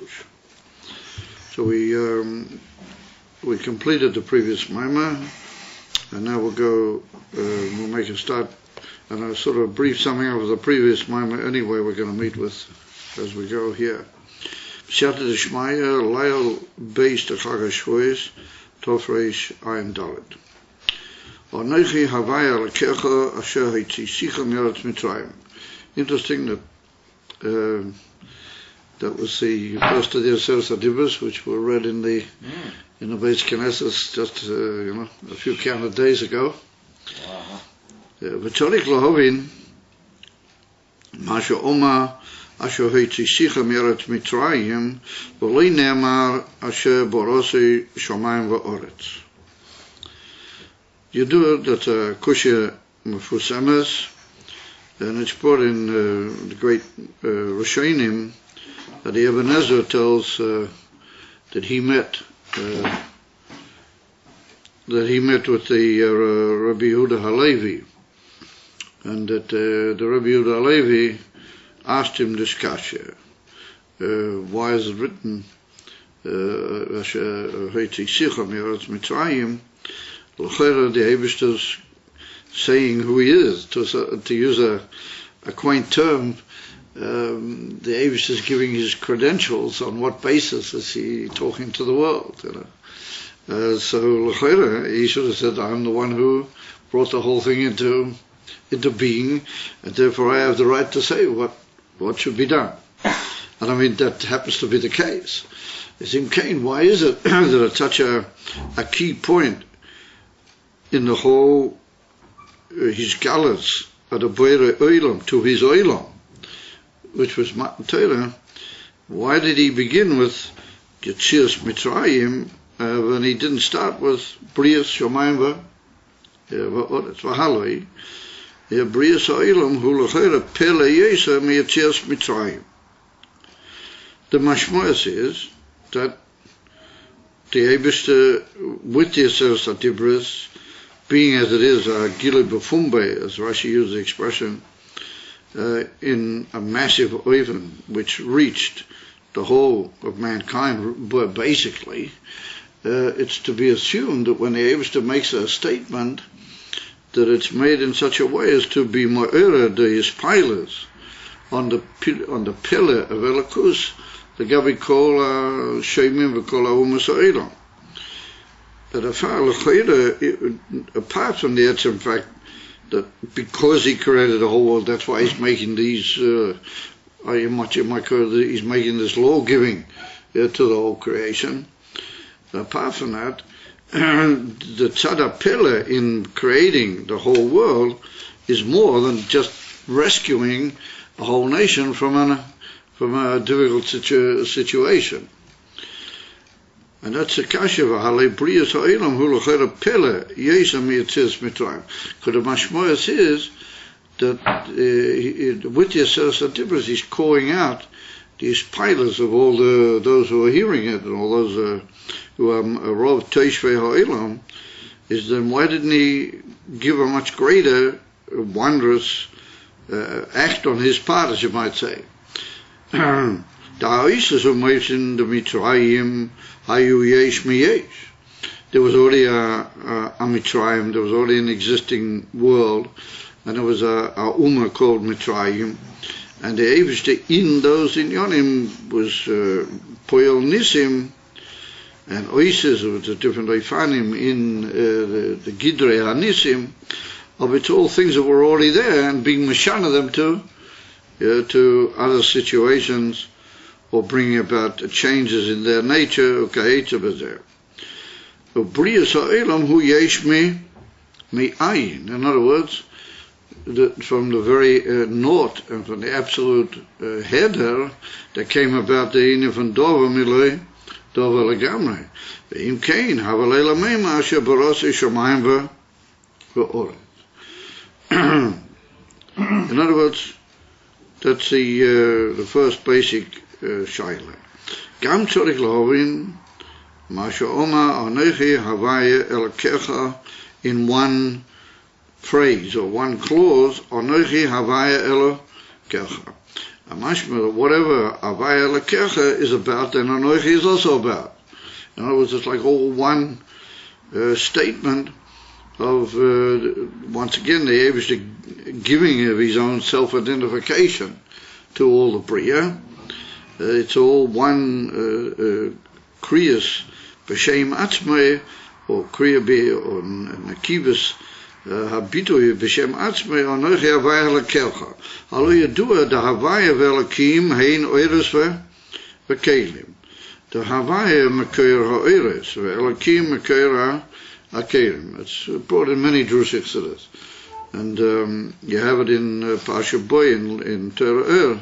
Pirush. So we completed the previous Maimah, and now we'll make a start, and a sort of brief summing of the previous Maimah anyway we're going to meet with as we go here. B'siyata d'shmaya, Layal Beis Chag HaShavuos, Tofreish Ayin Dalet. Anochi Havaya Lekecha Asher Hitzisicha Me'eretz Mitzrayim. Interesting that that was the first of the Aseret HaDibros, which were read in the Beis Knesset just a few counted days ago. V'tzorich lahovin Masha Oma Asher Hitzisicha Me'eretz Mitzrayim v'lo ne'amar Asher Borosei Shamayim va'oretz. You do it, that's a Kushya Mefusames, and it's brought in the great Rishonim that the Ebenezer tells that he met with the Rabbi Yehuda Halevi, and that the Rabbi Yehuda Halevi asked him this kasha, why is it written L'chera, the Eibishter's saying who he is, to use a quaint term, the Eibishter's giving his credentials. On what basis is he talking to the world? So l'chera, he should have said, I'm the one who brought the whole thing into being, and therefore I have the right to say what should be done. And I mean, that happens to be the case. It's in Cain, why is it that it's such a key point in the whole, his galus at the Boire Oilam, to his Oilam, which was Matan Torah? Why did he begin with Yetzias Mitzrayim when he didn't start with Brias Shamayim va'oretz v'haloi? Brias Oilam hu l'chera pele yesa miYetzias Mitzrayim. The mashmoyas is that the Eibishter, with the Aseret HaDibros, being as it is a Gilui B'Fumbe, as Rashi used the expression, in a massive oven which reached the whole of mankind, but basically, it's to be assumed that when the Eibishter makes a statement, that it's made in such a way as to be ma'era the Ispilers on the pillar of Elokus, the Gabi Kol Sheimim v'Kol HaUmas HaOlam. But apart from the in fact that because he created the whole world, that's why he's making these, he's making this law giving to the whole creation. Apart from that, the tzad pillar in creating the whole world is more than just rescuing a whole nation from a difficult situation. And that's a kasha v'halei brias ha'olam hu l'chera pele yesa miYetzias Mitzrayim. Because the mashmoyas is that with the Aseret HaDibros he's calling out these pilots of all those who are hearing it, and all those who are rov teishvei ha'olam, is then why didn't he give a much greater, wondrous act on his part, as you might say? There was already a Mitzrayim, there was already an existing world, and there was a Ummah called Mitzrayim, and the Eibishter in those inyonim was Poyel Nisim, and Oises, it was a different Oifanim in the Gidrei HaNisim, of it's all things that were already there, and being Meshana them to other situations, or bringing about changes in their nature, Brias ha'olam hu yesh mi'ayin. In other words, from the very naught and from the absolute header, that came about the inyan from Dover miloi, Dover legamrei. Ve'im kein, havalei lameima asher borosei shamayim va'oretz. In other words, that's the first basic shaila. Gam tzorich lahovin Masha Oma Anochi Havaya Elokecha, in one phrase or one clause, Anochi Havaya Elokecha. Mashma, whatever Havaya Lekecha is about, then Anoichi is also about. In other words, it's like all one statement of, once again, the Eibishter giving of his own self-identification to all the Bria. It's all one Kriyas B'Shem Atzmei, or Kriya Be, or Nakivas Habitui B'Shem Atzmei, Anoichi Havaya Lekecha. Alo Yadua, the Havaya V'Elakim, Hein Oiris V'Kelim. The Havaya Mekoyer HaOiris, V'Elakim Mekoyer HaKelim. It's brought in many drusiks to this. And you have it in Pasha Boy, in Torah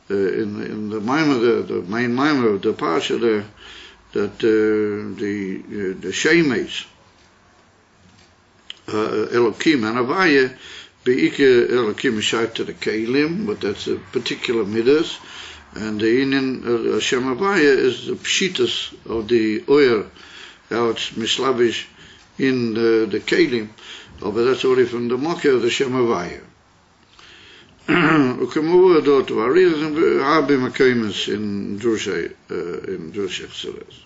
in the Maimah, the main Maimah of the Pasha there, that the Shemes, Elokim and Havaya, Be'ike Elokim is shayach to the Kelim, but that's a particular midas, and the Indian Hashem Havaya is the Pshitas of the Oyer, how it's mislavish in the Kelim, but that's already from the Mokkah of the Hashem Havaya. Ukemur dort varizen habe makemes in Drusha Xeres.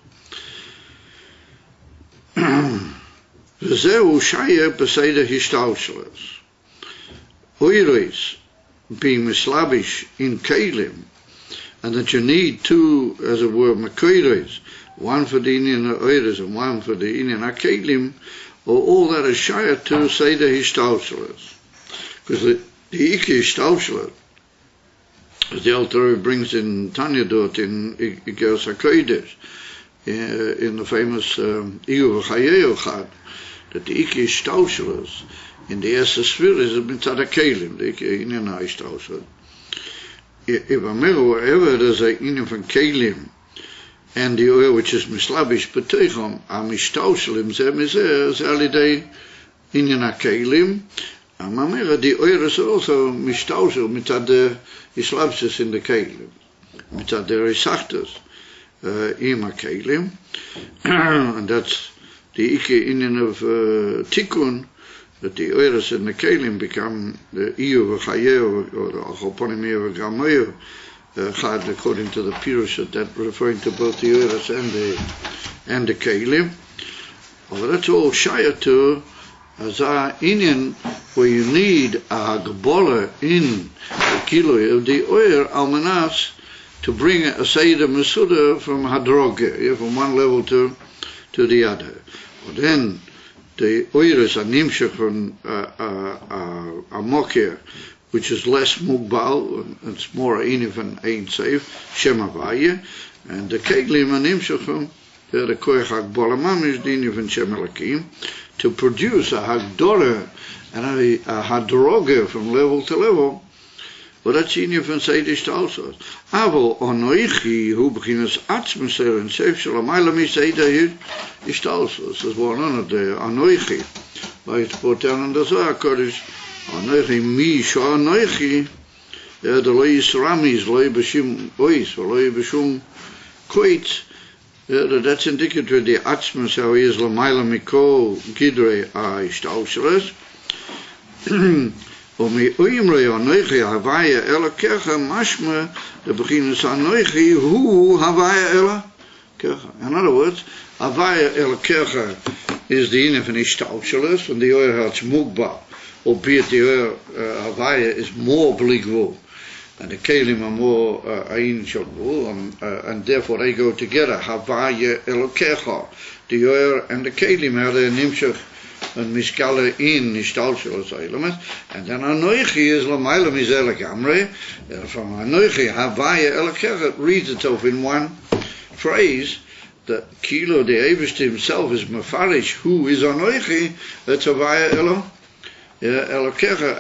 Vezeu shaye beseder hishtalsheles. Oiris being mislavish in Kelim, and that you need two, as it were, makoiris, one for the Indian Oiris and one for the Indian Kelim, or all that is shaye to seder hishtalsheles, because the Iki Shtaushler, as the Alter Rebbe brings in Tanya dort in Igeres HaKodesh, in the famous Iyu V'Chayeu Chad, that the Iki Shtaushler in the Esa Sphere is mitzad HaKelim, the Iki Inyan HaShtaushler. If wherever there's a Inyan from Kelim, and the oil which is mislavish b'teichom, ha-mishtaushlim zeh mizeh, zeh alidei Inyan HaKelim, Mamera, the oiris are also mishtaushel mitzad the islabsis in the kelim, mitzad the resachtas ima kelim, and that's the ikke Indian of tikkun, that the oiris in the kelim become the iyu v'chayeu, or the achoponimia v'gamoyu chad, according to the Pirush, that referring to both the oiris and the kelim. Well, that's all shayah to as a Indian where you need a Gabbola in the kilo of the oil almanas to bring a Seder Mesuda from Hadroge, from one level to the other. But then the oil is a nimshach from a Mokir, which is less mugbal, and it's more Inif and Ein Seif, Shem Havaya, and the Keglim and nimshach from the Koyach Hagbola Mamish, the Inif and Shem Elakim, to produce a Hagdora and a Hadroge from level to level. But that's in your Seidish also. Avo Onoichi, who begins Atzmeser and Seif Shalamayla Seida is also. This is one on the Onoichi. By it's put down in the Zohar Kodesh. Onoichi mi sho Onoichi. The Lois Ramis, Loi Bashim Ois, or Loi Bashum Koitz. That's indicative of the Atzmas, how he is Lamaila Miko Gidre Ishtausheles. Omi Uimre Anoichi Havaya Elakecha Mashma, the beginners Anoichi, who Havaya Elakecha. In other words, Havaya Elakecha is the Inif and Ishtausheles, and the Oyer Hatz Mugba, albeit the Oyer Havaya is more believable. And the Kelim are more Ayin Shogbu, and therefore they go together. Havaya Elokecha, the Oyer and the Kelim are the Nimshach and Miskala in Nishtalshel Eilemes, and then Anoichi is Lamaila Mizela Gamre. From Anoichi, Havaya Elokecha, it reads itself in one phrase that Kilo, the Eibishter himself, is Mefarish, who is Anoichi, that's Havaya Elokecha,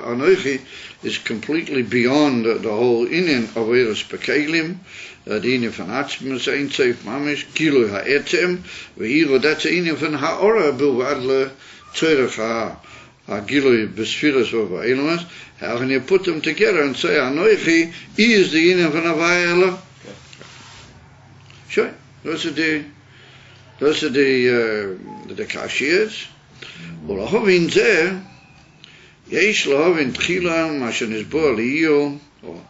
Anoichi is completely beyond the whole Inyan of Eres Pekelim, the Inyan van Atzmes, Ein Seif Mamish, Kilo HaEtzem, V'hiro, that's the Inyan van HaOra, Bilvadle, Tzorech HaGilo B'Sfiras over Eilemes. How can you put them together and say, Anoichi is the Inyan van Havaya Elokecha? Sure, those are the Kashiyas. Well, Hovin Zeh, Yesh lahavin tchila ma shenisbo aliyil, or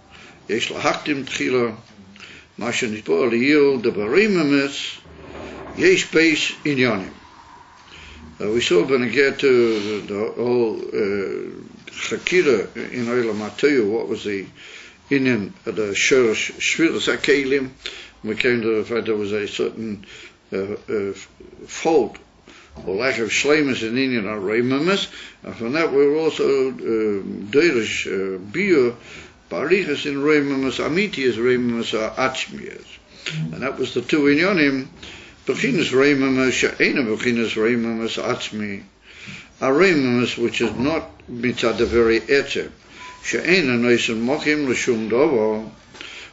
yesh lahaktim tchila ma shenisbo aliyil de barimamis yesh beis inyanim. We saw when I get to the whole Chakira in Olam HaTohu, what was the inyan of the Shviras HaKelim. We came to the fact there was a certain fault or lack of shleimus in inyan HaReimamis, and from that we were also Deirish Biur Barichas in Reimamis, Amitias Reimamis Atzmias, and that was the two inyanim. Bechinas Reimamis she'ena bechinas Reimamis Atzmi, a Reimamis which is not mitzad the very etzem, she'ena noisen mochim l'shum dovo,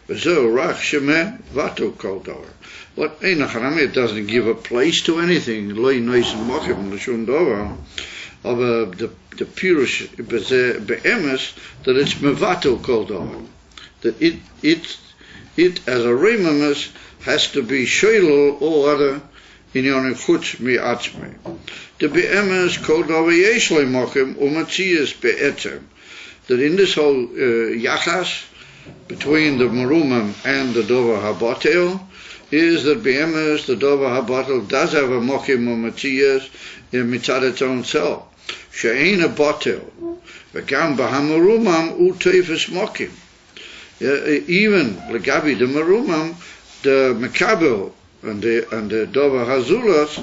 v'zeu rach shemeh vatu kol dover. What eina chanami, it doesn't give a place to anything. Loi noisen mochim l'shum dovo, of the purish be'emes that it's mevato kol dover, that it as a Reimamis has to be shoilol or other inyanim chutz mi'atzmi. The be'emes kol dover yesh lo mochim u'matzias be'etzem, that in this whole yachas between the merumim and the dover habatel is that be'emes the dover habatel does have a mochim u'matzias mitzad its own self. She'ein a batel v'gam b'hamerumam u'teifes mochim. Even legabi the merumam, the Mekabel and the Dover Hazulas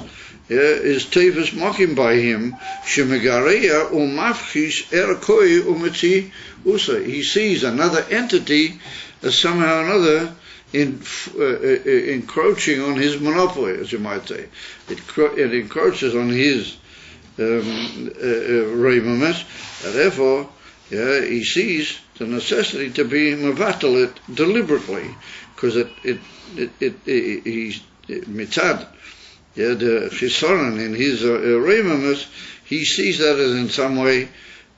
is Tevis Mokim by him, Shemegareya Umafchish Erakoi Umetzi Usa. He sees another entity as somehow or another encroaching on his monopoly, as you might say. It encroaches on his Reimamis, and therefore he sees the necessity to be mevatel it deliberately, because he's mitzad, the chisaron in his reimamis, he sees that as in some way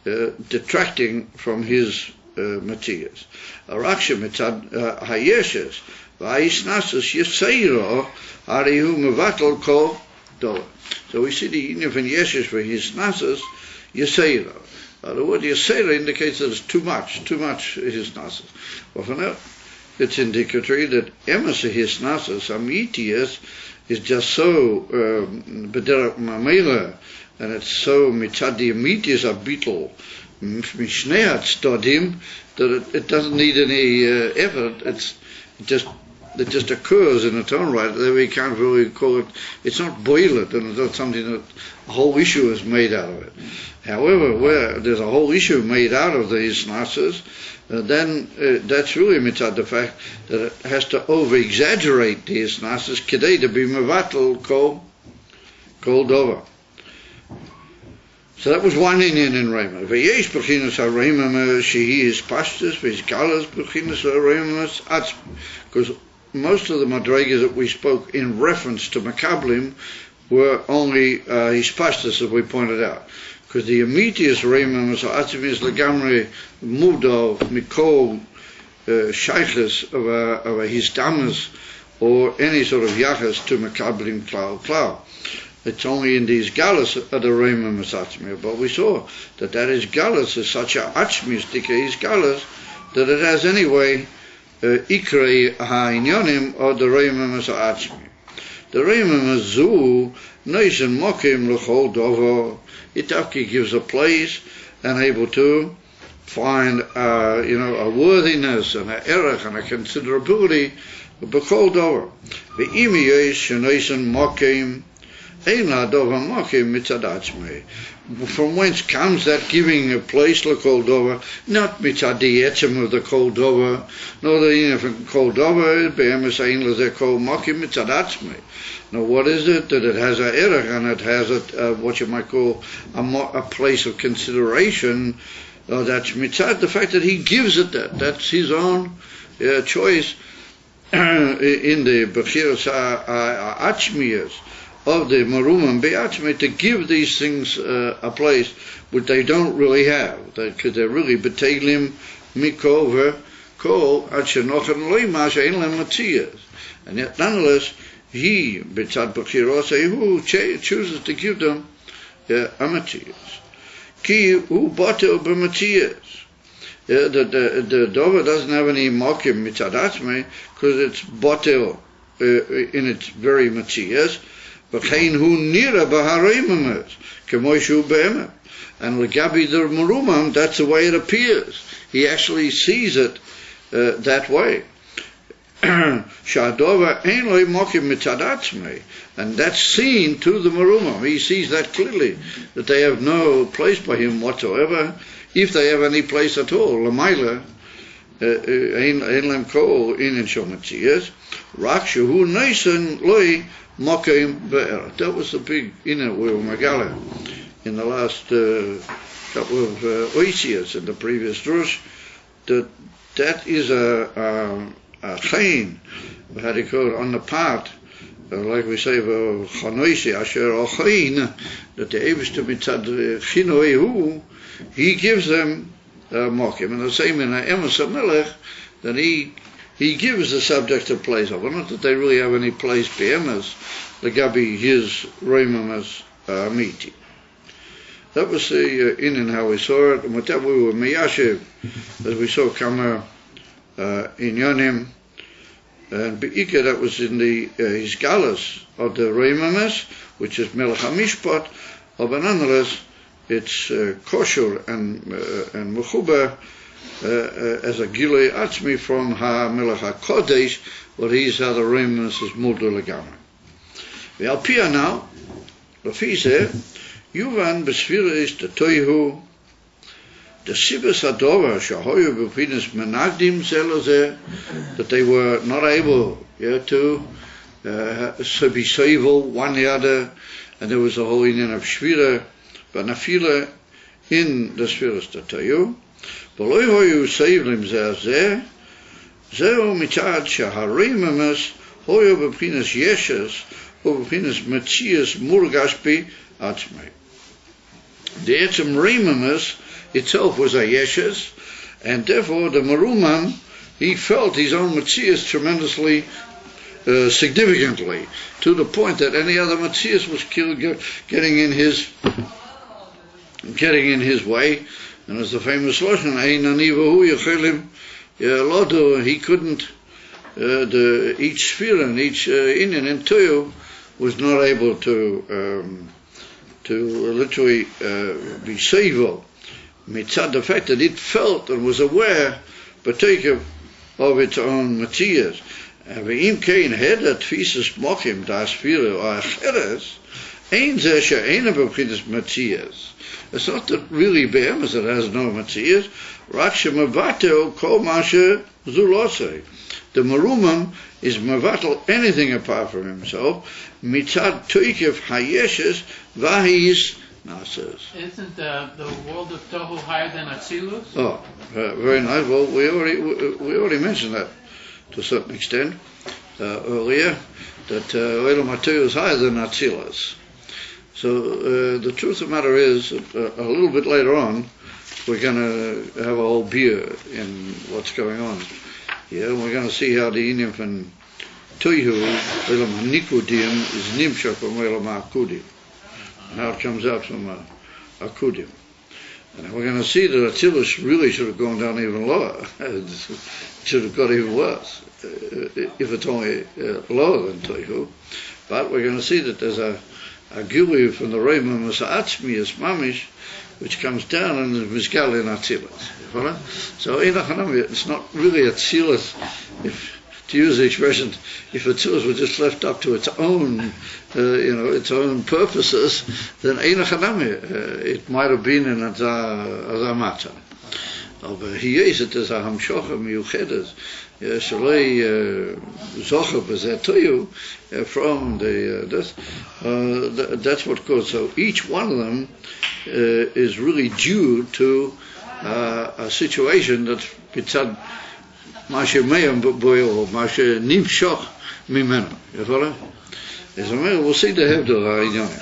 detracting from his matiyas. Araksha mitzad hayeshes va'isnasus yisayro arihu mevatel kol dola. So we see the union of yeshes for his nasus yisayro. The word yisayro indicates that it's too much his nasus. Well, for now, it's indicatory that emes his nasus amitias is just so bederach mamela, and it's so mitzad the amitias abitel mishneat stodim that it doesn't need any effort. It just occurs in its own right. We can't really call it. It's not boiled, and it's not something that a whole issue is made out of it. However, where there's a whole issue made out of these nasus, then that's really mitzad the fact that it has to over-exaggerate these nasus kedei to be mevatel kol dover. So that was one inyan in Reimamis. V'yesh b'chinas ha'reimamis shehi is pashtus, v'yesh galas b'chinas ha'reimamis atzmi. Because most of the madrigas that we spoke in reference to Makablim were only his pashtus, as we pointed out. Because the immediate Reimamis atzmi is legamri mudo mikol shaykhs of a hisdamas or any sort of yachas to Makablim klal. It's only in these galas of the Reimamis atzmi. But we saw that is galas is such a atzmistic is galas that it has anyway ikrei ha'inyonim or the Reimamis atzmi. The Reimamis zu noisen mokim l'chol dovo. It actually gives a place and able to find a worthiness and an erech and a considerability b'chol dover. Ve'imi yesh noisen mokim. From whence comes that giving a place to kol dover? Not mitzad the etzem of the kol dover, nor the inyan kol dover. Be'emes ein lezeh kol mokim mitzad atzmei. Now, what is it? That it has a erech and it has what you might call a place of consideration. That's mitzad the fact that he gives it that. That's his own choice in the bechiras ha'atzmiyas of the marumim be'atzmi to give these things a place which they don't really have, because they're really betelim mikover kol ad shenochen loima she'en lem matziyas, and yet nonetheless he b'tzad b'chirosei who chooses to give them a matziyas. Ki hu botel b'matzias. The dover doesn't have any mokim mitzad atzmei because it's botel in its very matzias. V'chein hu nira b'hareimames k'moi shu be'emet. And legabi der merumam, that's the way it appears. He actually sees it that way. Shadova ein loy mokim mitzad atzmei, and that's seen to the merumam. He sees that clearly, that they have no place by him whatsoever, if they have any place at all. Lamaila ein lem kol inin shel matzias, rak shehu neisen loy mokim be'er. That was the big inner we were megala in the last couple of oisias in the previous drush, that is a chain, how do you call it, on the part, like we say, chanoisi asher ochain, that the Eibishter mitzad chinoehu, he gives them mokim, and the same in Emes HaMelech, that he gives the subject a place of, not that they really have any place be'emes, the gabi his roimam as miti. That was the in and how we saw it, and with that we were miyashiv, as we saw Kama in Yonim, and Be'ika, that was in the Hisgalas of the Reimames, which is Melech HaMishpat, but nonetheless it's kosher and mechuba as a Gilei Atzmi from HaMelech HaKodesh, but he's how the Reimames is Mudu Legama. Ve'alpia now, Lafise, Yuvan Besvira the Toihu, the Sibas Adova Shahoyu Bepinas Menagdim Zelazeh, that they were not able to be civil one the other, and there was a whole union of Shvira, but Nafila in the Sviras the Toihu. Beloy Hoyu Seivlim Zeh, Zeo Mitzad Shaharimamas, Hoyu Bepinas Yeshas, or Bepinas Metzias Murgashpi Atzmei. The Etzem Reimamas itself was a Yeshes, and therefore the Merumam, he felt his own Metzias tremendously significantly, to the point that any other Metzias was killed, getting in his way. And as the famous Lashon, Ein anivahu yechelim lodo, he couldn't, each sphere and each inyan and toyo was not able to literally be civil, mitzad the fact that it felt and was aware, partaker of its own Metzias. And ve'im kein heda tfises mokim das fira or acheres, ein zeh she'ena b'chinas Metzias. It's not that really be'emes that has no Metzias, rak she'mevatel kol mashe zulosei. The merumam is mevatel anything apart from himself, mitzad toikev hayeshes vahis nasas. Isn't the world of Tohu higher than Atzilus? Oh, very nice. Well, we already mentioned that to a certain extent earlier, that Olam HaTohu is higher than Atzilus. So the truth of the matter is, a little bit later on, we're going to have a whole beer in what's going on. Yeah, we're going to see how the Inyam from Toihu, Olam HaNikudim, is Nimshak from Olam HaAkudim, and how it comes out from Akudim. And we're going to see that Atzilus really should have gone down even lower. It should have got even worse, if it's only lower than Toihu. But we're going to see that there's a Gilui from the Reimam Atzmi as Mamish, which comes down and is Mizgal in Atzilus. So it's not really Atzilus, to use the expression, if Atzilus were just left up to its own, its own purposes, then it might have been in Azamata. Aber hier ist es a Hamshocha Miuchedes, Shalei Zocher Bezetoyu, from that's what caused. So each one of them is really due to a situation that's Pitzad Mashe Meyam Boyo, Mashe Nimshoch Mimeno. You follow? We'll see the Hebdo Ha'inyonim.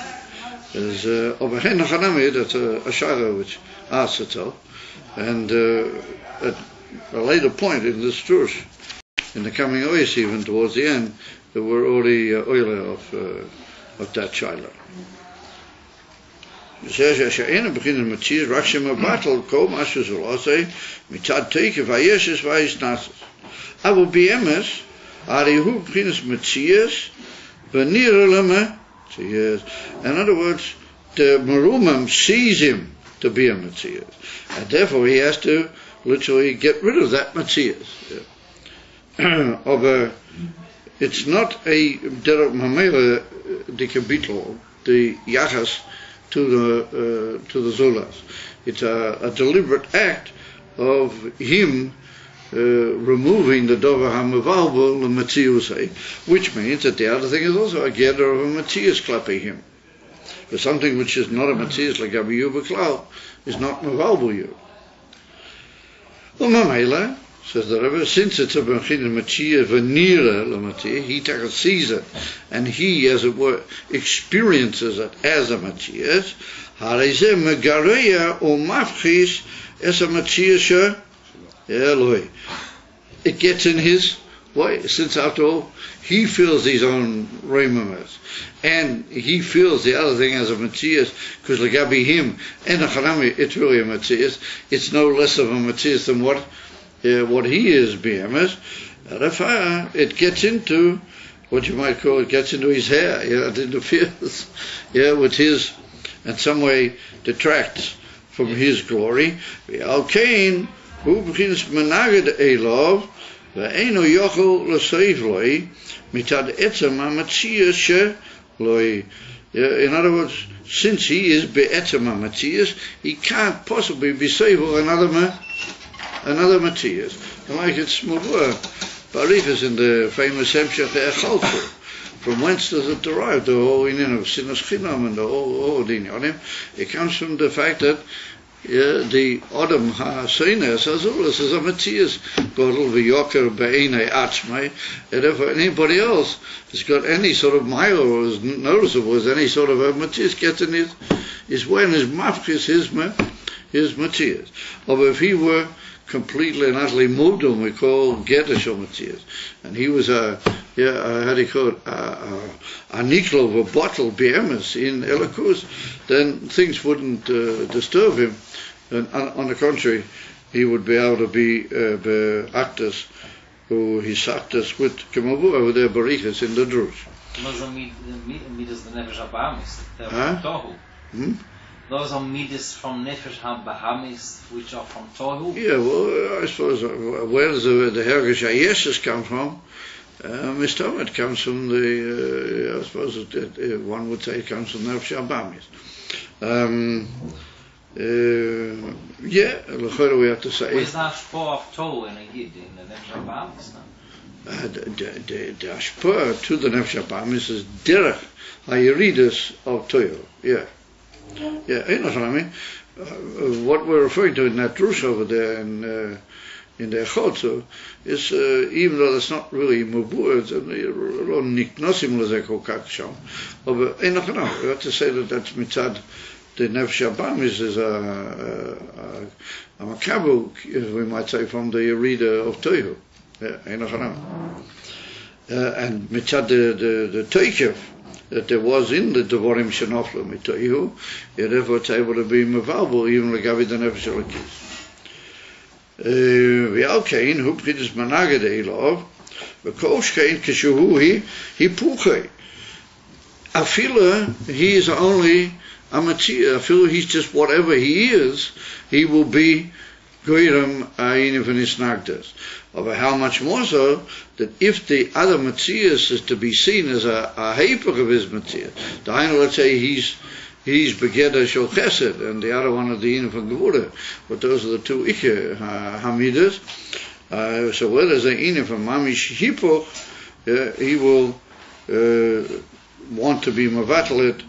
There's Obahen Hanami, that's a Shara which asks itself. And at a later point in this Drush, in the coming Oyes even towards the end, there were already oile of that Shiloh. שאין בחינת מציאס, רק שמבטל כל מה שזה לא עושה, מצד תקף הישס וההסנסס. אבל באמס, הרי הוא בחינת מציאס, ונראה למציאס. In other words, the Merumam sees him to be a Matthias. And therefore he has to literally get rid of that Matthias. It's not a derech mamela dikabitl, the yachas to the zulas. It's a deliberate act of him removing the dover hamavalbul the Matthias, which means that the other thing is also a gather of a Matthias clapping him. But something which is not a Matthias like Rabbi Yuba Klau is not mavalbul you. Mamela, says the Rebbe, since it's a Bechin Matthias Venira Lamatia, he sees it and he, as it were, experiences it as a Matthias. Hareze Megareya or Mafchis as a Matthias Eloi. It gets in his way, since after all, he feels his own Reimamas. And he feels the other thing as a Matthias, because Lagabi him, and a Chanami, it's really a Matthias. It's no less of a Matthias than what he is, BMS. It gets into what you might call, it gets into his hair, it interferes, with his, in some way detracts from his glory. Al-Kain, who begins Menaged Elov, ואינו יכול לסעיף לוי מצד עצם המציאס שלוי. In other words, since he is be'etzem HaMatzias, he can't possibly be saved for another Matzias. And like it's Mavur, Barichas in the famous Hemshech Echaltu. From whence does it derive? The whole union of Sinas Chinam and the whole dinyanim. It comes from the fact that the Adam HaSeines Azulas is a Matthias Godel v'Yoker be'enei Atzmai, and if anybody else has got any sort of mile or is noticeable as any sort of a Matthias gets in his way and his mafkis, his Matthias. Or if he were completely and utterly moved on, we call Gedish or Matthias. And he was how do you call it, a niklo of a bottle be'emes in Elakus, then things wouldn't disturb him. And on the contrary, he would be able to be actors who he saktas with Kemavu over their barichas in the Drush. Those are midas from Nefesh HaBahamis, which are from Tohu? Yeah, well, I suppose, where does the Hergish Ayeshes come from? Mr. It comes from the, I suppose one would say it comes from Nefesh HaBahamis. We have to say. Where's the Ashpah of Tohu in a Yid, in the Nefesh HaBahamis now? The Ashpah to the Nefesh HaBahamis is Derech HaYeridus of Tohu, what we're referring to in that drush over there in the Echotzo is, even though that's not really Mubur, it's lo niknosim lezeko kaksham. We have to say that that's mitzad the Nefesh HaBahamis is a makabu, we might say, from the Yerida of Tohu. And mitzad the Teikev that there was in the Devorim Shenoflu Mitoihu, therefore it's able to be Mevalbul, even Legavi the Nefesh Elokis. V'alkein, hu b'chidus managed elov, v'kol shkein kishuhu he puchei. Afila, he is only a Matzia, afila he's just whatever he is, he will be Goyram Ayin V'nisnagdas. But how much more so that if the other Matthias is to be seen as a heipach of his Matthias, let's say he's Begeda Shel Chesed and the other one of the Yin from Gevura, but those are the two Ike Hamidas. So where there's an Yin from Mamish Hipoch, he will want to be Mavatalit,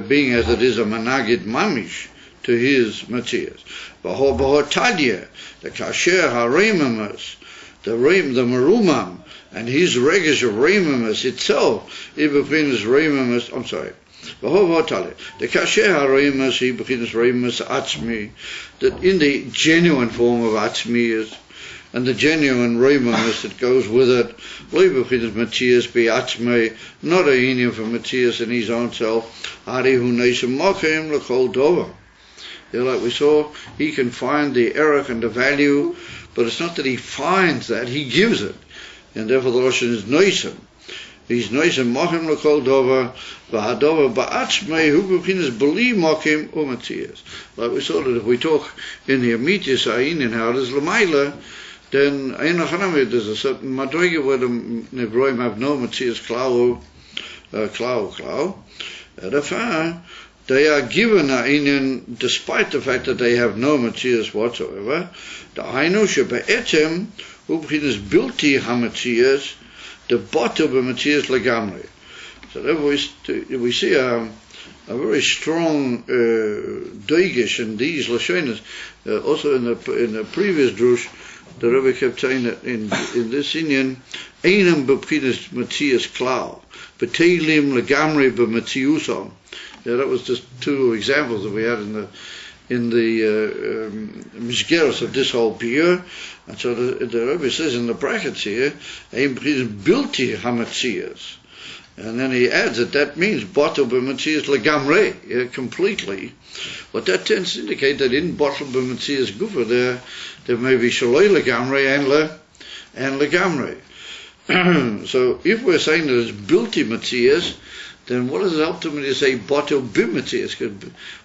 being as it is a Managid Mamish to his Matthias. Tadya, the Kasher HaReimamas, the Merumam, and his regish of Reimamas itself, Ibn is Reimamas, I'm sorry. The Kasher HaReimamas, Ibn Reimamas Atzmi, that in the genuine form of Atzmi is and the genuine Reimamus that goes with it. Loibachid Matthias Beatzme, not a union for Matthias in his own self. Ari hu neisem mochem l'chol dover. Yeah, like we saw, he can find the erech and the value, but it's not that he finds that, he gives it. And therefore the Lashon is neisem. He's neisem mochem l'chol dover, v'hadover ba'atzme hu b'chinas b'li mochem u'Matthias. Like we saw that if we talk in the Amitis Ayin and how it is l'mayla, then there's a certain madrega where the Nebroim have no Matthias klau. Therefore, they are given a inyan despite the fact that they have no Matthias whatsoever. The Hainu shebe'etem ubchinas bilti haMatthias, the bottom of Matthias legamri. So therefore we see a very strong doigish in these lashonas. Also in the previous drush, the Rebbe kept saying that in this inyan, einam b'pchinas Matthias klau, b'teilim legamri b'matziusam. Yeah, that was just two examples that we had in the mishgeros of this whole piyur. And so the Rebbe says in the brackets here, ein b'chinas bilti hamatzias. And then he adds that means bottle b'matzias legamre, completely. But that tends to indicate that in bottle b'matzias gufa there may be shaloi legamre and legamre. So if we're saying that it's bilti matzias, then what does it ultimately say bottle b'matzias? Because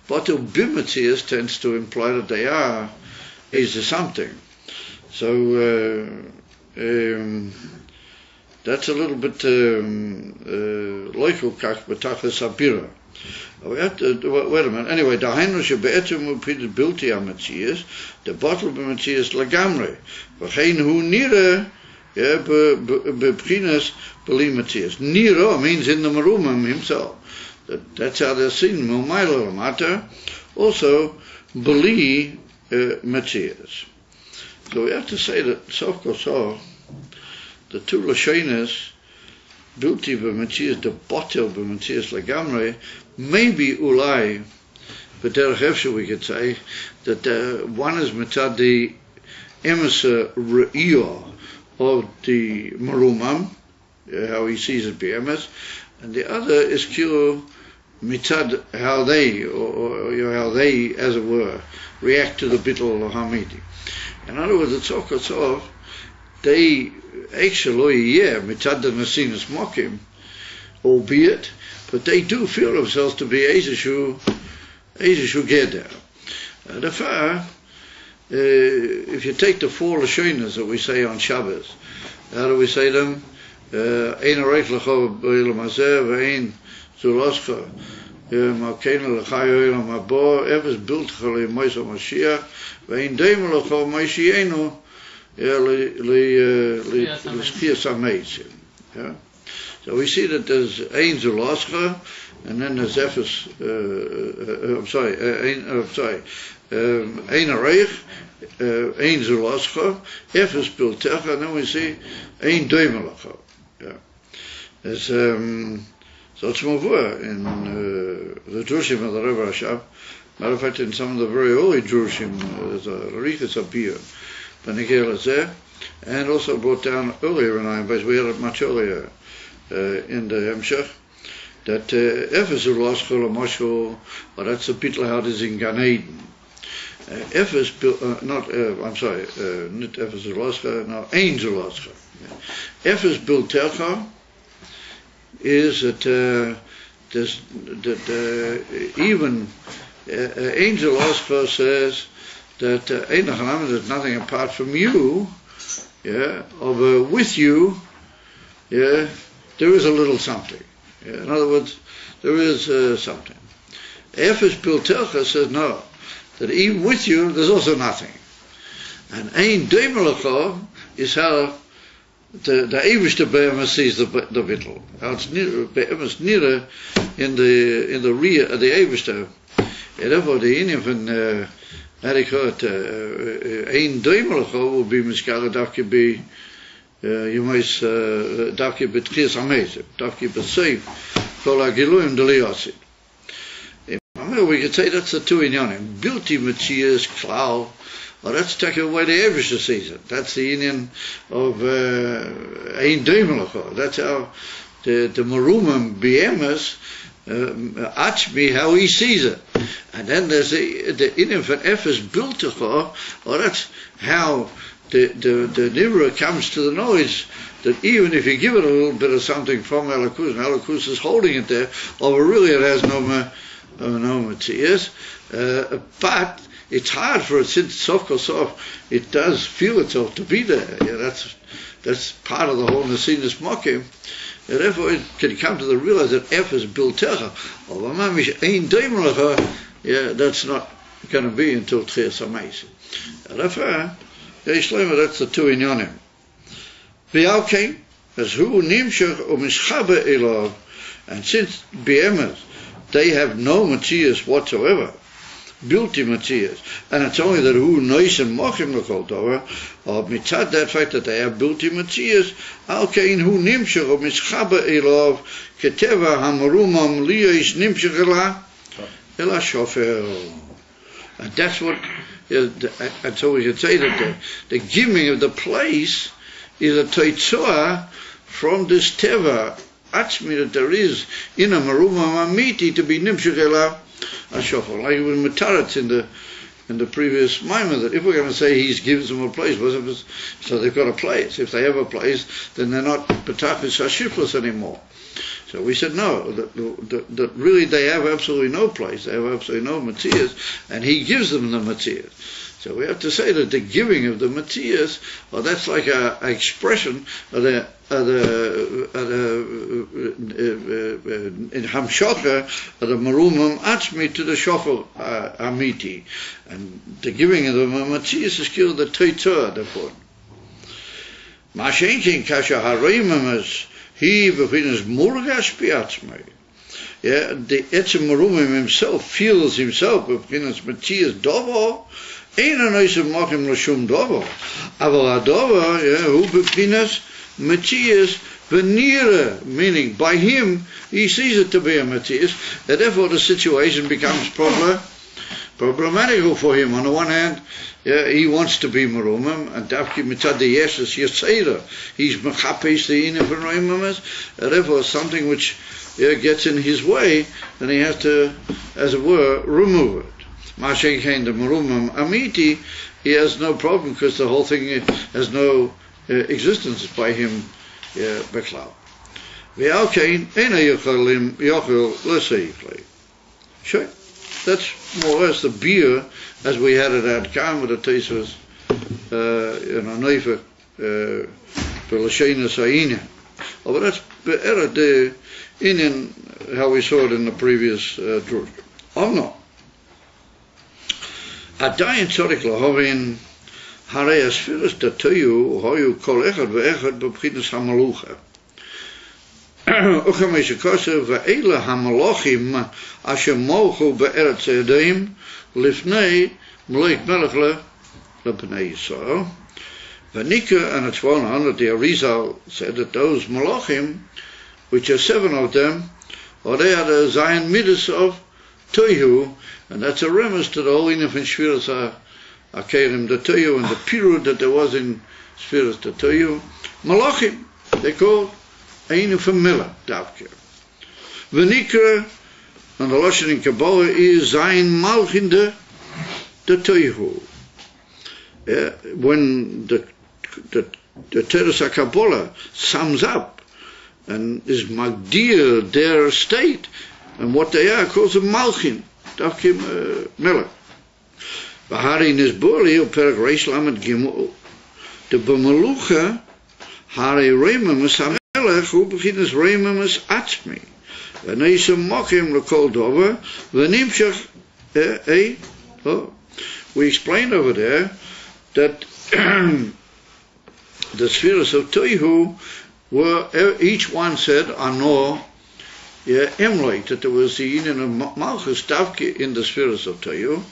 bottle b'matzias tends to imply that they are is something. So that's a little bit loikul kach b'tachas sabira. Wait a minute. Anyway, the hainu shebe'etzem u'pidus bilti hamatzias, the bottle b'matzias lagamre, v'chein hu nira b'pchinas b'li matzias. Nira means in the merumim himself. That's how they're seen. Mu'mayla lamata, also b'li matzias. So we have to say that sof kosov, the two lashonas, bilti b'matzias, the bottle b'matzias lagamre, maybe ulai, but derech efshe we could say that one is mitzad the emesa re'iyah of the merumam, how he sees it be'emes, and the other is kilu mitzad how they, or how they, as it were, react to the bittul hamidi. In other words, it's okasov, they actually, mitzad the nasinas mokim, albeit, but they do feel themselves to be Eiseshu Geder. Therefore, if you take the four Lashonas that we say on Shabbos, how do we say them? Ein Arech L'cho B'Olam Hazeh, V'Ein Zuloscha, Malkeinu L'chayo Olam Habo, Efes Biltecha L'Moisa Mashiach, V'Ein Deim L'cho Mashienu, L'Schiyas HaMeitzim. So we see that there's Ein Zuloscha, and then there's Efes, Ein Arech, Ein Zuloscha, Efes Biltecha, and then we see Ein Doimelacha. Yeah. So it's Mavur in the Drushim of the Rebbe Rashab. Matter of fact, in some of the very early Drushim, there's a Riches Abiyah, Benigel is there, and also brought down earlier in Ayin Beis, we had it much earlier in the Hemshech, that Efes Zuloscha L'Moshel, or that's the Bittul how it is in Gan Eden. Efes, not Efes Zuloscha, no, Ein Zuloscha. Efes Biltecha is that even Ein Zuloscha says that Ein Nachanam, there's nothing apart from you, with you, there is a little something. In other words, there is something. Efes Biltecha says no, that even with you, there's also nothing. And Ein Doimelacha is how the Eivishter Be'emes sees the Bittul. How it's Be'emes nearer in the rear of the Eivishter. And therefore the Indian from Erikot Ein Doimelacha will be Miskala Dafke be you might Dafke B'tchias HaMeitzim, Dafke B'seif Kol HaGiluyim D'Liyosid. We could say that's the two inyanim. Bilti Matzias Klal, Well, that's taken away the Eivishter sees it. That's the union of Ein Döimelacha. That's how the Merumim B'emes Achmi, how he sees it. And then there's the union of Efes Biltecha, or that's how the Nivra comes to the knowledge that even if you give it a little bit of something from Elokus, and Elokus is holding it there, or really it has no Matthias, but it's hard for it, since Sof Kol Sof, it does feel itself to be there. Yeah, that's part of the whole Nesinas Mokim. And therefore it can come to the realize that F is Biltecha, or Mamish Ein Daimelacha, yeah, that's not going to be until Tchias HaMeis. And therefore, that's the two inyonim. V'alkein, as hu nimshach u'mischabe elav, and since B'emes, they have no Matthias whatsoever, Bilti Matthias, and it's only that who noisem mochim l'kol dover, or mitzad that fact that they have Bilti Matthias, alkein hu nimshach u'mischabe elav, keteva hamarumam liyos nimshach ela shofer. And that's what, and so we should say that the giving of the place is a teitzah from this teva atzmi that there is in a maruma mamiti to be nimshach ela shofer. Like with Matarat in the previous Maimon, that if we're going to say he gives them a place, so they've got a place. If they have a place, then they're not betachlis hashiflas anymore. So we said no, that really they have absolutely no place, they have absolutely no Matthias, and he gives them the Matthias. So we have to say that the giving of the Matthias, well, that's like a expression of the in Hamshocha of the Marumam Atzmi to the Shofar Amiti, and the giving of the Matthias is killed the Teitzah, therefore. Mashenkin Kasha Hareimamas. He befinnes murgash biatzmei. Yeah, the Etzem Merumim himself feels himself befinnes Matthias dovo. Ein anoisem mochim l'shum dovo. Aval adovo, yeah, who befinnes Matthias venire, meaning by him he sees it to be a Matthias, and therefore the situation becomes problematical for him. On the one hand, yeah, he wants to be Merumim, and Davki Mitzad the Yeshes Yeseda, he's Mechapes the Ina for Reimamas, and therefore something which gets in his way, then he has to, as it were, remove it. Mashen Kain the Merumim Amiti, he has no problem because the whole thing has no existence by him, Beklau. V'al Kain Ena Yochel L'Seiflei. Sure. That's more or less the beer as we had it at Kam with the Teisvas, Neifa, Pelashena Saina. Oh, but that's better the in how we saw it in the previous drush. Oh no. Adayin Tzorik Lahovin Harei Asfiras Datoyu Hoyu Kol Echad Ve'echad B'Pchinas HaMalucha. Uchameshikosa ve'ela hamalochim asher mochu be'eretz Edoim lifnei Mleik Melech lePnei Yisrael. V'nika, and it's 100, the Arizal said that those malachim, which are 7 of them, or they are the Zion Midas of Toihu, and that's a reference to the whole in Shviras HaKerim, the Toihu, and the Pirud that there was in Shviras the Toihu. Malachim, they called Eine Familie, Davke. V'nikra, and the Lashon in Kabbalah is Zayin Malchin the Toihu. When the Teres HaKabbalah sums up and is Magdir their state and what they are, calls them Malchin, Davke Melech. V'hari Nizbori, Perek Reish Lamed Gimel, the B'Melucha, Hari Reimam Esamelech, who beginnes Reimam Es Atzmi. V'neisem Mochim L'Kol Dover, V'nimshach, we explained over there that the spheres of Toihu were, each one said, Ano, Emleit, that there was the union of Malchus Davke in the spheres of Toihu,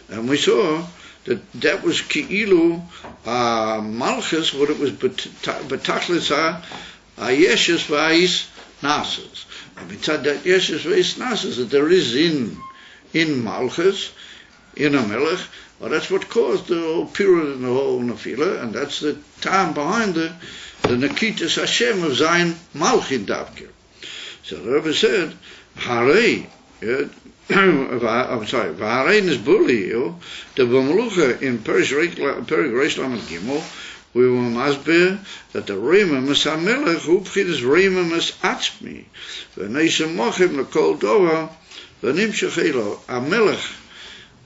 and we saw that was Ki'ilu Malchus, what it was Betachlis Yeshes V'Ais Nasas. And besides that Yeshes V'Ais Nasas, that there is in Malchus, in a Melech, Well, that's what caused the whole period in the whole Nefila, and that's the time behind the Nakitas Hashem of Zayin Malchin Davke. So the Rebbe said, Harei, I'm sorry, Vaharei Nisbuli, the B'Melucha in Perish Reish Lamed Gimel, we will masber that the Reima Mas HaMelech hu b'chinas Reima Mas Atzmi, v'neisem mochim l'kol dova, v'nimshech elo. HaMelech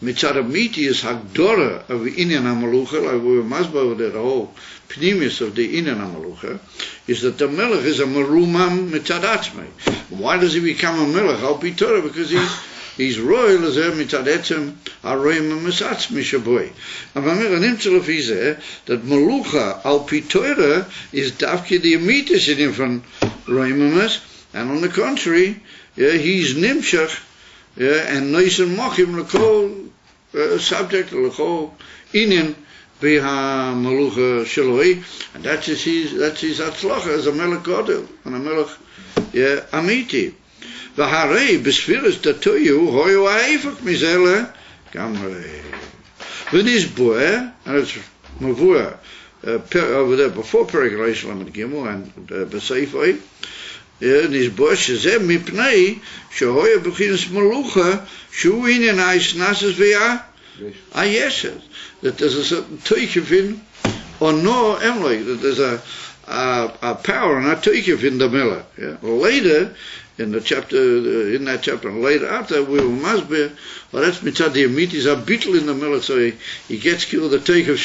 mitzad amiti is Hagdora of the Inyan HaMelucha, like we were masber that the whole pnimis of the Inyan HaMelucha, is that the Melech is a merumam mitzad Atzmi. Why does he become a Melech? Al pi Torah, because he's royal as mitzad etzem haroim misatzmi shaboy. And Mamir nimtzel is that Melucha al pi Torah is davke the emitis in him from roimamas, and on the contrary, he's nimshach, and noisen mochim l'kol subject l'kol inyan v'ha Melucha shaloi, and that's his atzlacha as a melech godel and a melech amiti. V'harei b'sfiras datoyu hoyu ha'efak mizele gamrei. V'nizbueh, and it's mavua over there before Perek Reish Lamed Gimel and b'seifoi, nizbueh shezeh mipnei shehoyu b'chinas Melucha shu inyan ha'isnases v'ya ha'yeshes. That there's a certain toikif in, or no emloi, that there's a power and a toikif in the melech. Later, in that chapter, and later after, we will masber, well, that's mitzad the emitis a bittul in the melech, so he gets killed the toikif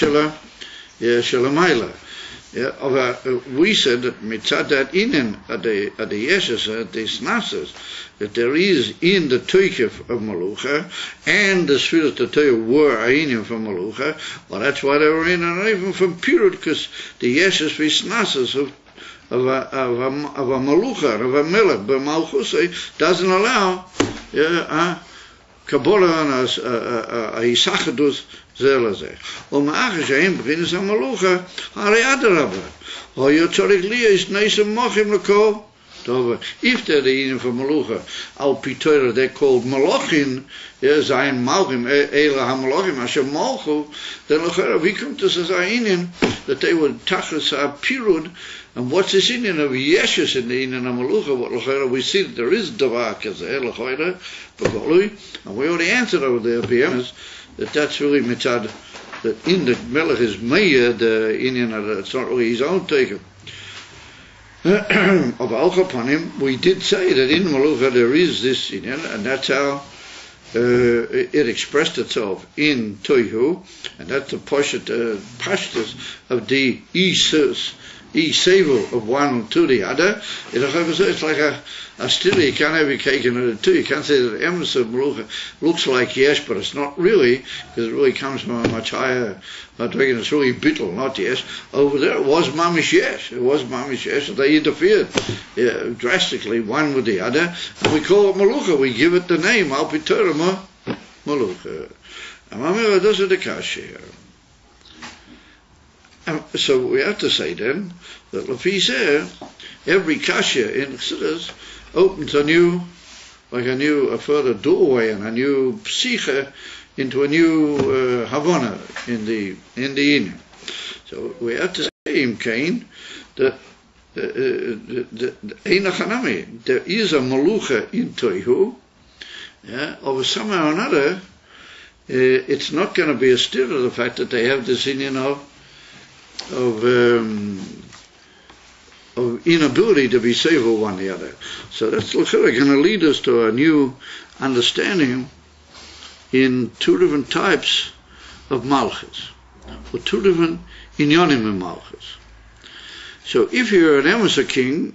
shalamayla. We said that mitzad that inen at the yeshes, at the snasas, that there is in the toikif of Melucha, and the Sfiras Tatoya were ainim from Melucha. Well, that's why they were in, and not even from period, because the yeshes we snasas of a Melucha, of a Melech, but Malchusay doesn't allow Kabbalah and a Yisachadus Zelazeh. Ma'achar she'en b'chinas HaMelucha, harei adarabah. Hoyo tzorich liya is neisem mochim l'kol. If they're the Eden for Melucha, al pi Torah, they're called Malochin, Zayin Malchim, Eila HaMalachim, Asher Malchu, then l'chera, we come to Zayin, that they would tachas pirud, and what's this Indian of Yeshus in the Indian HaMelucha, what l'chera, we see that there is Davar Kazeh, l'chera, b'golui, and we already answered over there, BMS, that that's really mitzad, that in the Melech is Meir, the Indian, it's not really his own taken. Of Al Chapanim, we did say that in Melucha there is this Inyan, and that's how it expressed itself in Toihu, and that's the pashtus of the E-sevel of one to the other. It's like a still, you can't have your cake and eat it too. You can't say that the emes of Melucha looks like yes, but it's not really, because it really comes from a much higher, not thinking it's really bittul, not yes. Over there it was mamish yes, so they interfered drastically, one with the other, and we call it Melucha, we give it the name, Al Pi Torah Melucha. And Mamira does it the kasher. So we have to say then that Lafiseh, every kasha in Chassidus opens a further doorway and a new psiche into a new Havana in the Inyan. So we have to say in Cain that there is a Melucha in Toihu, or somehow or another, it's not going to be a still of the fact that they have this Inyan of inability to be saved one the other. So that's going to lead us to a new understanding in two different types of malchus, or two different inyonim in malchus. So if you're an emes king,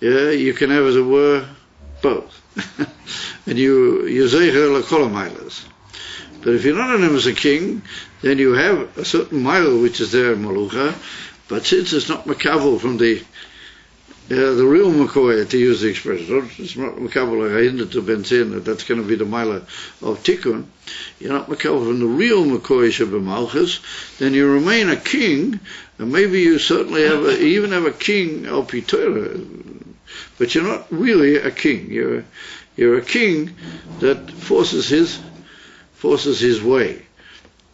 you can have, as it were, both, and you're zeicher l'kol ha'mailas. But if you're not an emes king, then you have a certain mile which is there in Melucha, but since it's not makabel from the real Makoya, to use the expression, it's not makabel like I to Benzin, that's going to be the mile of Tikkun, you're not makabel from the real Makoya Shabbamalchus, then you remain a king, and maybe you certainly even have a king al pi Torah, but you're not really a king. You're a king that forces his way.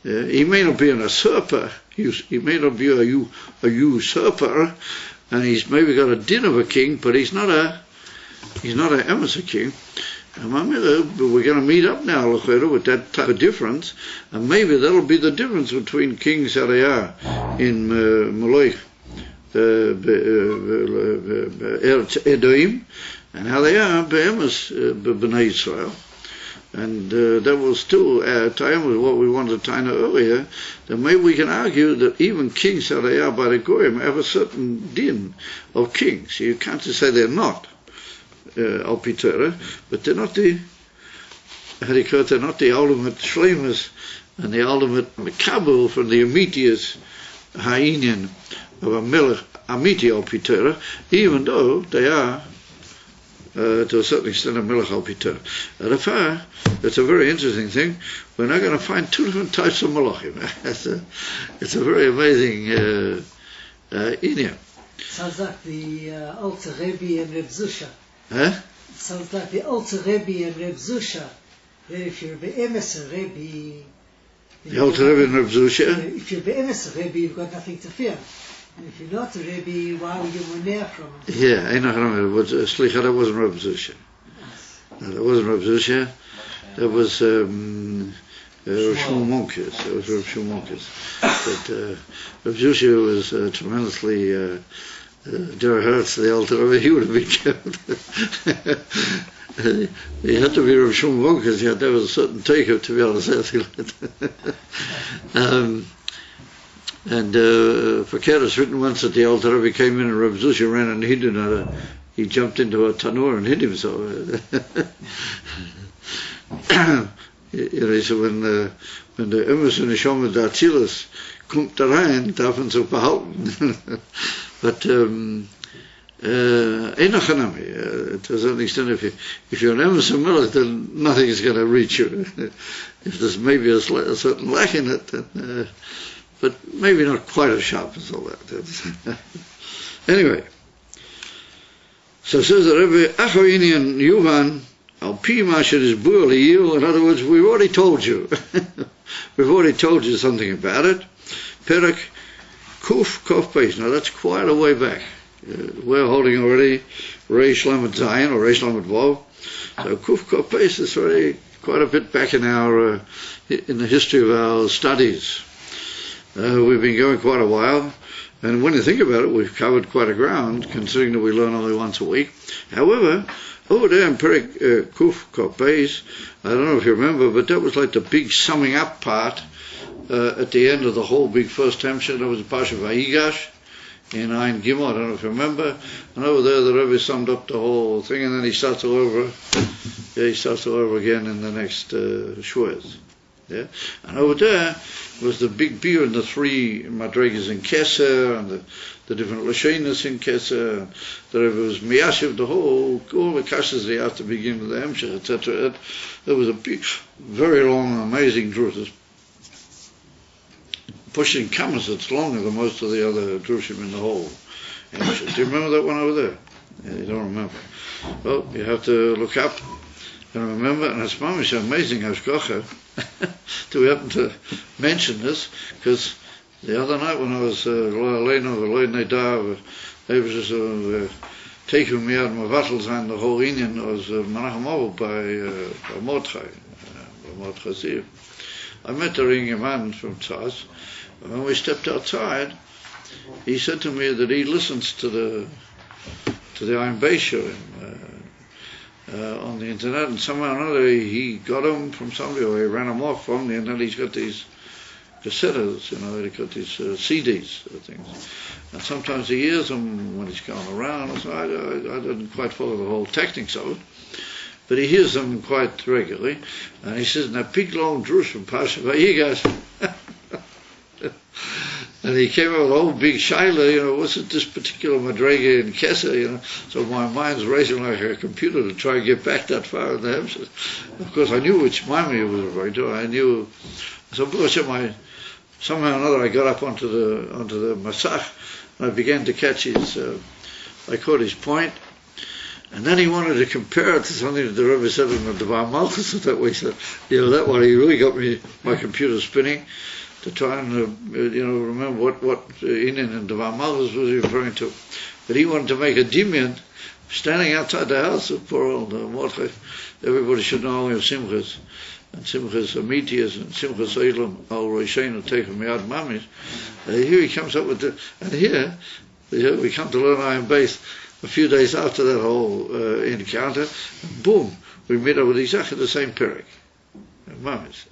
He may not be an usurper. He may not be a usurper, and he's maybe got a din of a king, but he's not an emissary king. And we're going to meet up now, with that type of difference, and maybe that'll be the difference between kings how they are in Moloch Edoim, and how they are Be'emes B'nai Israel. And that will still tie in with what we wanted to tie in earlier, that maybe we can argue that even kings how they are by the Goyim have a certain din of kings. You can't just say they're not Al Pi Torah, but they're not the they're not the ultimate shlemus and the ultimate mekabel from the immediate ha'inyan of a melech amiti Al Pi Torah, even though they are to a certain extent a melech Al Pi Torah. That's a very interesting thing. We're now going to find two different types of malachim. It's a very amazing inyan. Sounds like the Alter Rebbe and Reb Zusha. Huh? Sounds like the Alter Rebbe and Reb Zusha. That if you're be'emes a Rebbe, the Alter Rebbe and Reb Zusha. If you're be'emes a Rebbe, you've got nothing to fear. And if you're not a Rebbe, why would you moneh from him? Yeah, Slicha, that wasn't Reb Zusha. No, that wasn't Reb Zusha. That was Reb Shmuel Monkes. That was Reb Shmuel Monkes. But Reb Zusha was tremendously Derek Hertz, the Alter Rebbe, he would have been killed. He had to be Reb Shmuel Monkes. There was a certain takeoff to be able to say something like that. And for Keres written once that the Alter Rebbe came in and Reb Zusha ran and hid he jumped into a tanur and hid himself. He said when the Emerson Neshama da Atzilus kommt da rein, darf man sich behalten. But to a certain extent, if you're an Emerson Melech, then nothing is going to reach you. If there's maybe a certain lack in it, then, but maybe not quite as sharp as all that. Anyway, so says the Rebbe, Achoini and Yuvan, Al Pi Masher is Bu'al. In other words, we've already told you. We've already told you something about it. Perek Kuf Kof Beis. Now that's quite a way back. We're holding already Reish Lamed Zayin or Reish Lamed Vav. So Kuf Kof Beis is already quite a bit back in our in the history of our studies. We've been going quite a while, and when you think about it, we've covered quite a ground, considering that we learn only once a week. However, over there in Perek Kuf Kof Beis, I don't know if you remember, but that was like the big summing up part at the end of the whole big first Hemshech. That was the Parsha Vayigash in Ein Gimel. I don't know if you remember. And over there, the Rebbe summed up the whole thing, and then he starts all over. He starts all over again in the next Shvuas. Yeah, and over there was the big beer and the three madrigas in Keser and the different lashonos in Keser. The Rebbe was miyashiv the all the kashas they had to begin with the Hemshech, etc. There was a big, very long, amazing drush. Pushing Kamas, it's longer than most of the other drushim in the whole Hemshech. Do you remember that one over there? Yeah, you don't remember. Well, you have to look up and remember, and it's mamish amazing hashgacha. Do we happen to mention this? Because the other night when I was taking me out my vattles and the whole Indian, I was Menachem Avol by Mordechai Zir. I met the ringing man from Tzaz. When we stepped outside, he said to me that he listens to the Ayin Beis show on the internet, and somehow or another he got them from somebody, or he ran them off from me, and then he's got these cassettes, he's got these CDs things, and sometimes he hears them when he's going around. So I didn't quite follow the whole techniques of it, but he hears them quite regularly, and he says, in that big long drush from Parsha Vayigash, and he came up with a whole big shaila, wasn't this particular madrega in Keser, so my mind's racing like a computer to try and get back that far in the Hemshech. Of course, I knew which Maimon he was referring to. I knew, so somehow or another I got up onto the Masach, and I began to catch I caught his point, And then he wanted to compare it to something that the Rebbe said in the Devar Malchus, so that way he said, that one, he really got my computer spinning to try and, remember what Inin and Devar Malchus was referring to. But he wanted to make a dimion standing outside the house of poor old Mordechai. Everybody should know only of Simchas, and Simchas Amitias, and Simchas Eilam, Al Roshenu, Teichem Miyad Mamis. Here he comes up with and here we come to learn Iron Base a few days after that whole encounter, and boom, we meet up with exactly the same Perek. Mamis.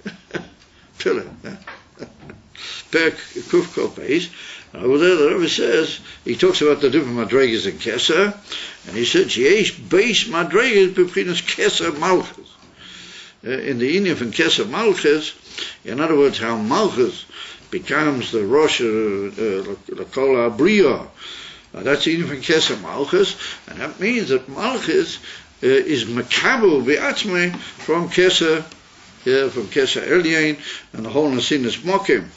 Pillar. Perek Kufko Base. Over there, the Rebbe says, he talks about the different madregas in Keser, and he said, Yesh base madregas b'pchinas Keser Malchus. In the Inyan from Keser Malchus, in other words, how Malchus becomes the Rosh L'Kol HaBriya. That's the Inyan from Keser Malchus, and that means that Malchus is Mekabu B'atzmei from Keser Elyon, and the whole Nasin is Mokim.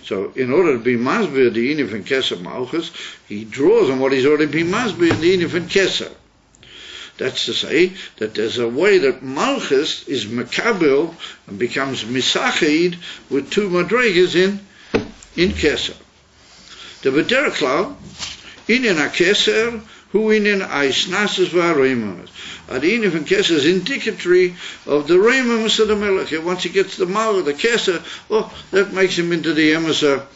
So, in order to be Masbir, the Inyan from Keser Malchus, he draws on what he's already been Masbir in the Inyan from Keser. That's to say that there's a way that Malchus is Mekabil and becomes Misachid with two Madregas in Keser. The B'derech Inyan HaKeser, Hu Inyan HaIsnasus VaReimamus. The Inyan from Keser is indicatory of the Reimamus of the Melech. Once he gets the Mal of the Keser, that makes him into the Emesa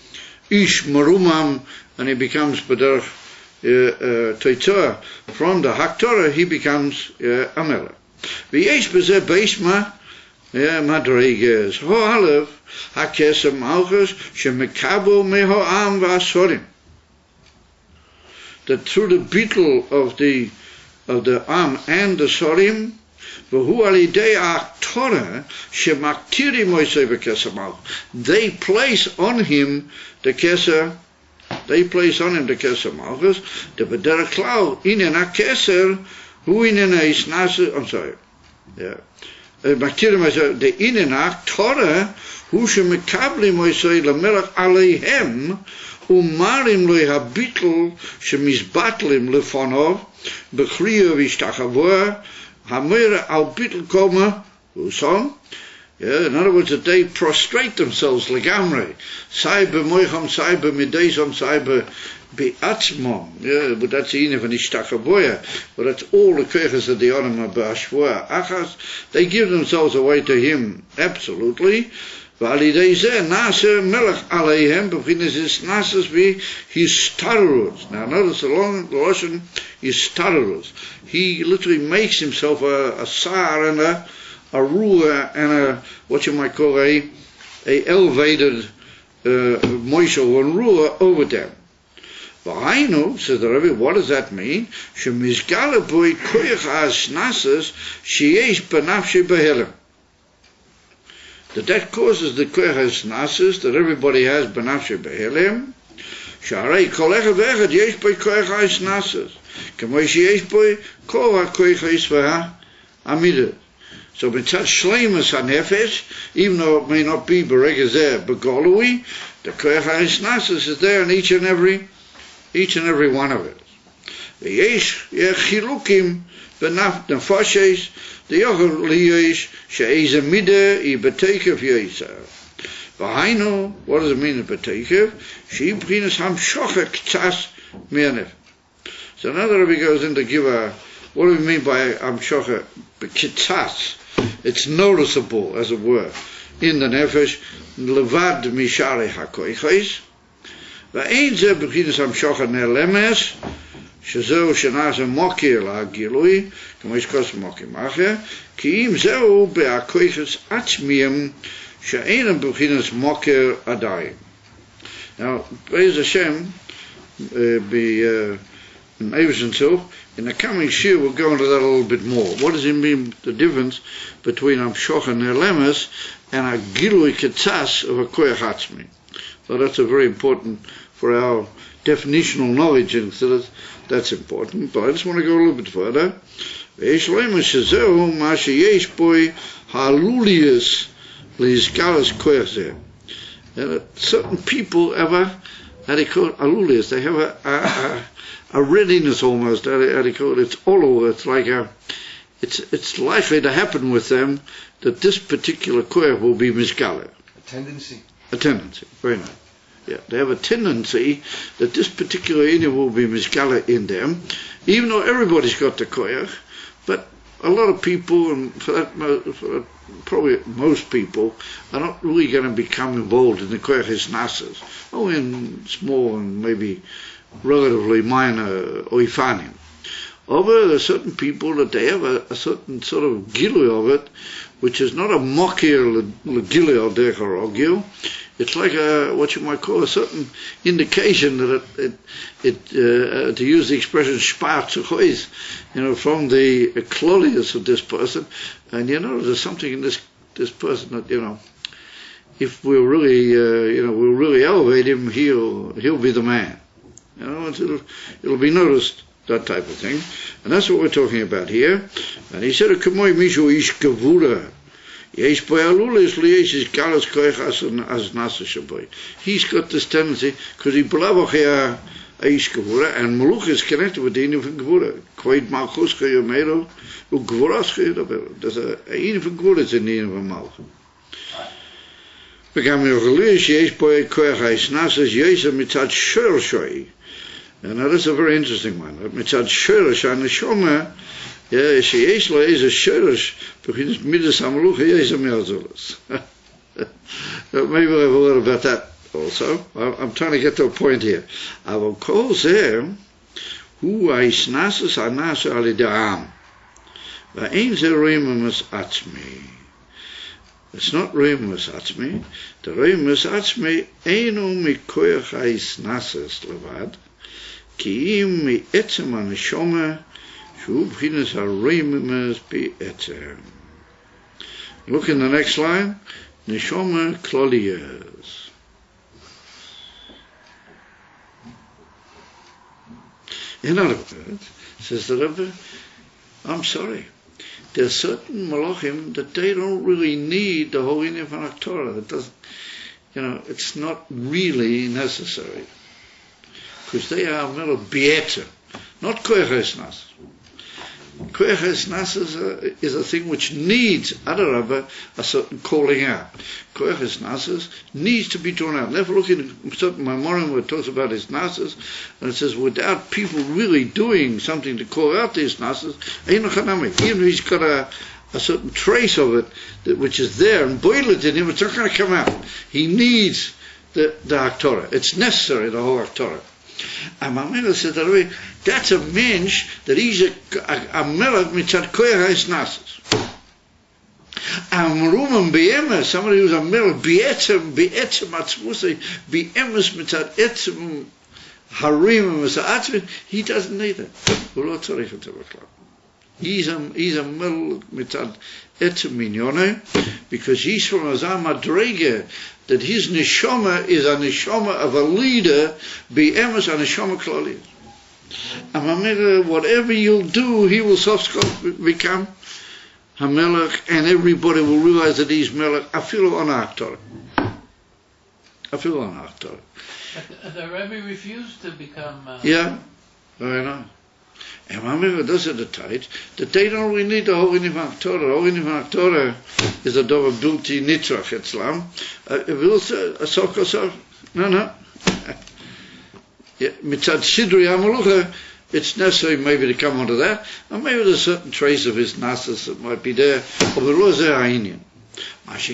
Ish Marumam, and he becomes B'derech Toitzah. From the Haktorah, he becomes a Melech. V'yesh b'zeh beisma madreges. Ho'alev HaKeser Malchus shemekabo meho'am v'asorim. That through the beetle of the Am and the Sorim, they place on him the Keser. They place on him the Keser Malchus. The B'derech Klau Inyan HaKeser Hu Inyan HaIsnasus. I'm sorry. Yeah. The Inyan HaTorah Hu shemekabli Moisei LaMelech Aleihem. Umarim lo habitl shemizbatlim lefonov bechriya vishtachavor hamira al bitl koma usom. In other words, that they prostrate themselves legamre. Sai b'moicham, sai b'mideizam, sai b'atzmom. But that's the Inyan of Ishtachavoya. But that's all the koiches of the Olam b'ashvoa achas. They give themselves away to him absolutely. Now notice the long Lashon Histarurus. He literally makes himself a sar and a ruah and a, what you might call a elevated moishel and ruah over them. V'hainu, says the Rebbe, what does that mean? Shemizgala boi koyach ha'asnasas sheyesh b'nafshe b'helem. That causes the koyach nasis that everybody has benafshe behelim. Sharei kol echad ve'echad yesh boi koyach nasis. K'moi sheyesh boi kol ha'koyach v'ha'amidah. So b'tzad shleimus ha'nefesh, even though it may not be b'regazeh b'golui, the koyach nasis is there in each and every one of it. V'yesh chilukim b'naf nefashes. The yochel liyesh she'ez midah I betekev yeser. V'hainu, what does it mean in betekev? She b'chinas hamshocha k'tzas me'anef. So now the Rebbe goes in to give what do we mean by hamshocha k'tzas? It's noticeable, as it were, in the nefesh levad misharei hakoiches. V'ein zeh b'chinas hamshocha ne'lemes. שזהו שנעשה מוקר לגילוי, כמו יש מוקים אחר, כי אם זהו בהכויכס עצמיים, שאינם בבחינת מוקר עדיין. Now, Be'ez Hashem, in the coming year we'll go into that a little bit more. What does it mean, the difference between Amshoch and Nelemes and a Gilui Ketzas of a Koyach Atzmi? So that's a very important for our definitional knowledge, and so that's important. But I just want to go a little bit further. Certain people have they call alulius. They have readiness almost. It's all over. It's like it's likely to happen with them that this particular koyach will be misgala. A tendency. A tendency. Very nice. Yeah, they have a tendency that this particular inyan will be misgala in them, even though everybody's got the koyach, but a lot of people, and probably most people, are not really going to become involved in the koyach nasas, only in small and maybe relatively minor oifanim. Over there are certain people that they have a certain sort of gilui of it, which is not a mokir gilui of their harogil. It's like what you might call a certain indication that to use the expression shpat zuchois, from the klolius of this person, and there's something in this person that if we'll really we'll really elevate him, he'll be the man. It'll be noticed, that type of thing, and that's what we're talking about here. And he said, "Kamoi mishu ish gevura." He's got this tendency because he belavoch ish gevura, and Maluch is connected with the inyan from gevura. Quaid malchus chayomeiro ugevuras chayomeiro. There's a inyan from gevura is in the inyan from malchus. Begam yochelish yesh boy koyach haisnasas yesa mitzad shorshoi. And now that's a very interesting one. Mitzad shorish haneshama, sheyesh lo eze shorish, beginnest midas hamaluch yeza me'azolos. Maybe we'll have a word about that also. I'm trying to get to a point here. I will call them hu haisnasas hanasa alida'am. Va'ein ze reimus atzmi. It's not reimus atzmi. The reimus atzmi einu mikoyach haisnasas levad. Ki im mi etzem haneshama shu b'chinas hareimus be'etzem. Look in the next line. Neshama kloliyas. In other words, says the Rebbe, I'm sorry. There's certain malachim that they don't really need the whole inyan from Torah. It doesn't, it's not really necessary. Because they are mela bietzer, not koyach nas. Koyach nas is a thing which needs, adarabba, a certain calling out. Koyach nas needs to be drawn out. Never look in certain Maimorim where it talks about his nasas, and it says without people really doing something to call out these nasas, even if he's got a certain trace of it which is there and boil it in him, it's not going to come out. He needs the Haktorah. It's necessary, the whole Haktorah. And Mamela said that's a mensch that he's a melech mitzad koyach haisnasas. Amruman be'emes, somebody who's a melech be'etzem atzmusay be'emes mitzad etzem harim mitzad atzmin, he doesn't need it. He's a melech mitzad etzem minyone, because he's from a zamadrege, that his neshama is a neshama of a leader, be'emes a neshama klali. And whatever you'll do, he will soft become Hamelech, and everybody will realize that he's Melech. Afilu on Haktorah. Afilu on Haktorah. But the Rebbe refused to become. Yeah, very nice. And Mamela does it at tight that they don't really need the whole inyan from Haktorah. The whole inyan from Haktorah is a dover bilti nitzrach etzlam. No. Mitzad sidri hamalucha, it's necessary maybe to come onto that, and maybe there's a certain trace of his nasas that might be there. Of the rozeh ha'inyan.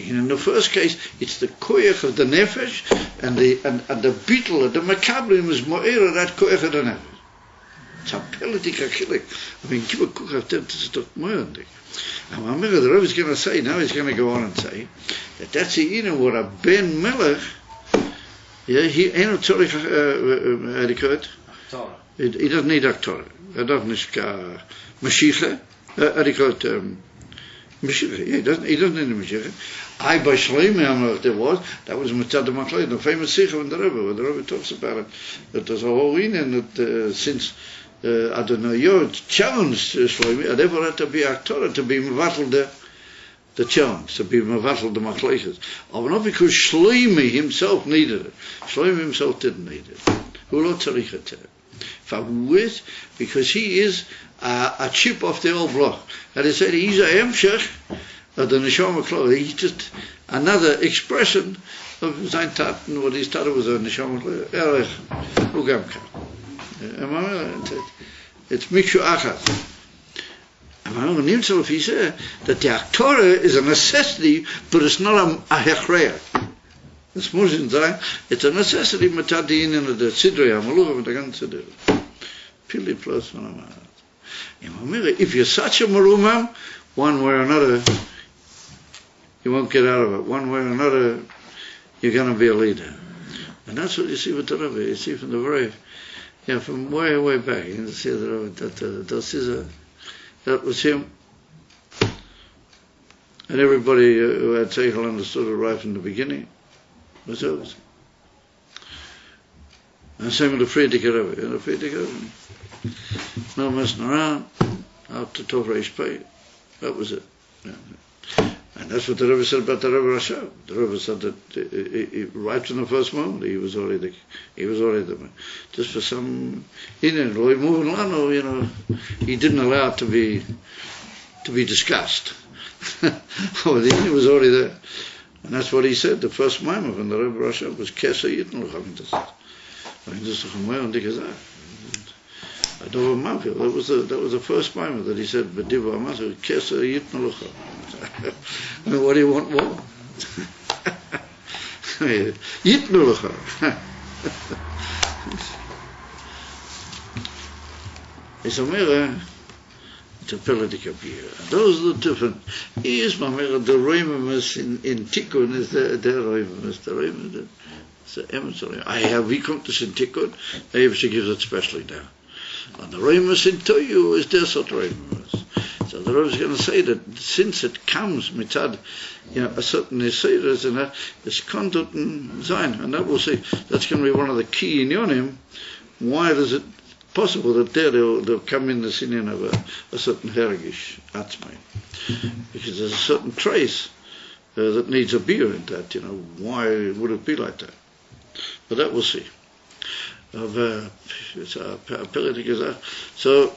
In the first case, it's the koyach of the nefesh, and the beetle, the makablim is mo'era that koyach of the nefesh. It's a politic achillik. Give a cook of them to talk more on it. And Mamela, the Rebbe is going to say, now he's going to go on and say, that that's the inyan what a ben melech, he ain't tzorich edikot. He doesn't need Haktorah. He doesn't need Mashiach. Edikot Mashiach. He doesn't need the Mashiach. I by Shloimeh there was that was Mitzad Machlei, the famous Sikha in the Rebbe, where the Rebbe talks about it. That there's a whole inyan that since I don't know, you're challenged Shloimeh, and therefore had to be Haktorah to be mevatel the challenge, to be mevatel the Machlekes. Oh, not because Shloimeh himself needed it. Shloimeh himself didn't need it. Who lo tzarich et. Verwoord, because he is a chip of the old block. And they said he's a hemshech of the neshama klal. He's just another expression of sein Taten, what his Taten was a neshama klal. It's mikshu achas. And he said that the Torah is a necessity, but it's not a hechreya. Es muss nicht sein, it's a necessity mit der Dienen der Sidrei HaMaluch mit der ganzen Sidrei. Pili plus one amount. If you're such a marumam, one way or another, you won't get out of it. One way or another, you're going to be a leader. And that's what you see with the Rebbe. You see from the very, from way, way back. You can see the Rebbe, that was him. And everybody who had Seichel understood it right from the beginning. Was those. And same with the Friedrich Rebbe. The Friedrich Rebbe. No messing around. Out to Tov Reish Pei. That was it. Yeah. And that's what the Rebbe said about the Rebbe Rashab. The Rebbe said that right from the first moment he was already the man. Just for some he didn't allow it to be discussed. Oh, he was already there. And that's what he said, the first Maimah from the Rebbe Rashab was Kesa Yitn Lucha. That was the first Maimah that he said, B'diva Amasu, Kesa Yitn Lucha. I mean, what do you want more? Yitn Lucha. It's a mirror. It's a political beer. Those are the different. Here's my mirror. The Reimamus in Tikkun is the Reimamus. The Reimamus. It's the emissary. We come to in Tikkun. The Eibusher gives it specially now. And the Reimamus in Toyu is their sort of Reimamus. So the Rebbe is going to say that since it comes mitzad, a certain Yisrael and that, it's conduct and Zayin, and that we'll see. That's going to be one of the key in Yonim. Why does it possible that there they'll come in the sinian of a certain hergish atzmai, because there's a certain trace that needs a beer in that. Why would it be like that? But that we'll see. It's a politic. So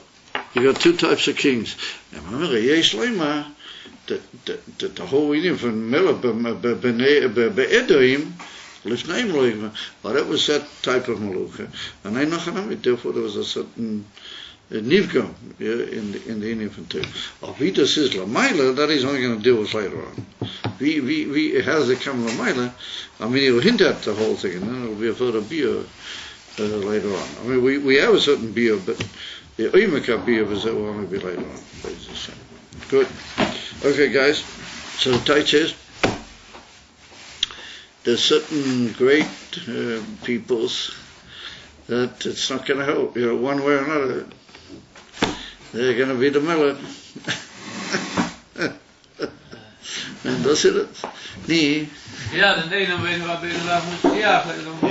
you got two types of kings. Now remember, yesh leima the whole idea from Mela be'edoim. But it was that type of maluka, and therefore there was a certain nivgam in the Indian too. Avita says lamaila, that he's only going to deal with later on. We has it come lamaila. I mean, he'll hint at the whole thing, and then it'll be a further beer later on. I mean, we have a certain beer, but the oimaka beer will only be later on. Good. Okay, guys. So the tight says. There's certain great peoples that it's not going to help, one way or another. They're going to be the melon. And that's it. Nee. Ja, de ene weet wat bij de dag moet jagen.